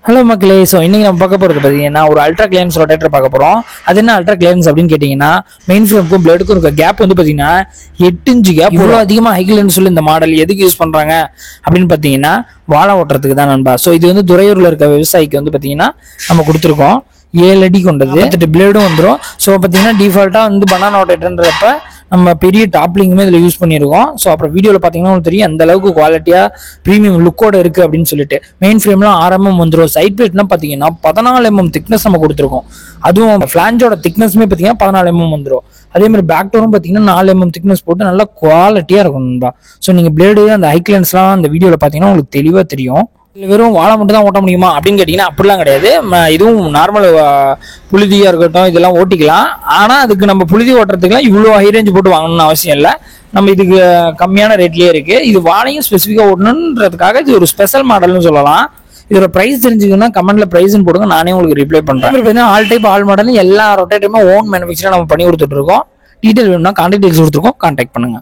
Hello மக்களே, so இன்னைக்கு நம்ம பார்க்க போகிறது பார்த்தீங்கன்னா ஒரு அல்ட்ரா கிளியரன்ஸ் ரொட்டேட்டர் பார்க்க போகிறோம். அது என்ன அல்ட்ரா கிளியரன்ஸ் அப்படின்னு கேட்டிங்கன்னா, மெயின் ஃப்ரேமுக்கும் பிளேடுக்கும் இருக்க கேப் வந்து பார்த்தீங்கன்னா 8 இன்ச்சு கேப். இவ்வளோ அதிகமாக ஹை கிளியரன்ஸ் சொல்லி இந்த மாடல் எதுக்கு யூஸ் பண்ணுறாங்க அப்படின்னு பார்த்தீங்கன்னா வாழை ஓட்டுறதுக்கு தான் நண்பா. ஸோ இது வந்து துறையூரில் இருக்க விவசாயிக்கு வந்து பார்த்தீங்கன்னா நம்ம கொடுத்துருக்கோம். 7 அடி கொண்டது, 8 பிளேடும் வந்துடும். ஸோ பார்த்தீங்கன்னா டிஃபால்ட்டாக வந்து பனானா ரொட்டேட்டர்ன்றப்ப நம்ம பெரிய டாப்லிங்குமே இதில் யூஸ் பண்ணியிருக்கோம். ஸோ அப்புறம் வீடியோவில் பார்த்தீங்கன்னா உங்களுக்கு தெரியும் அந்த அளவுக்கு குவாலிட்டியாக ப்ரீமியம் லுக்கோட இருக்குது அப்படின்னு சொல்லிட்டு. மெயின் ஃப்ரேம்லாம் 6mm வந்துடும். சைட் பிளேட்லாம் பார்த்தீங்கன்னா 14mm திக்னஸ் நம்ம கொடுத்துருக்கோம். அதுவும் ஃபிளாஞ்சோட திக்னஸ்மே பார்த்தீங்கன்னா 14mm வந்துடும். அதே மாதிரி பேக் டோரும் பார்த்தீங்கன்னா 4mm திக்னஸ் போட்டு நல்லா குவாலிட்டியாக இருக்கும். ஸோ நீங்கள் பிளேடு அந்த ஹை கிளியரன்ஸ்லாம் அந்த வீடியோவில் பார்த்தீங்கன்னா உங்களுக்கு தெளிவாக தெரியும். இதில் வெறும் வாழை மட்டும் தான் ஓட்ட முடியுமா அப்படின்னு கேட்டிங்கன்னா அப்படிலாம் கிடையாது. இதுவும் நார்மல் புழுதியாக இருக்கட்டும் இதெல்லாம் ஓட்டிக்கலாம். ஆனால் அதுக்கு நம்ம புழுதி ஓட்டுறதுக்குலாம் இவ்வளோ ஹை ரேஞ்ச் போட்டு வாங்கணும்னு அவசியம் இல்லை. நம்ம இதுக்கு கம்மியான ரேட்லேயே இருக்குது. இது வாழையும் ஸ்பெசிஃபிக்காக ஓடணுன்றதுக்காக இது ஒரு ஸ்பெஷல் மாடல்னு சொல்லலாம். இதோட ப்ரைஸ் தெரிஞ்சுக்கணும்னா கமெண்ட்ல ப்ரைஸ்ன்னு போடுங்க, நானே உங்களுக்கு ரிப்ளை பண்ணுறேன். ஆல் டைப் ஆல் மாடல் எல்லா ரொட்டேட்டருமே ஓன் மேனுஃபேக்சராக நம்ம பண்ணி கொடுத்துட்டு இருக்கோம். டீட்டெயில் வேணும்னா கான்டாக்ட் டீடைல்ஸ் கொடுத்துருக்கோம், கான்டாக்ட் பண்ணுங்க.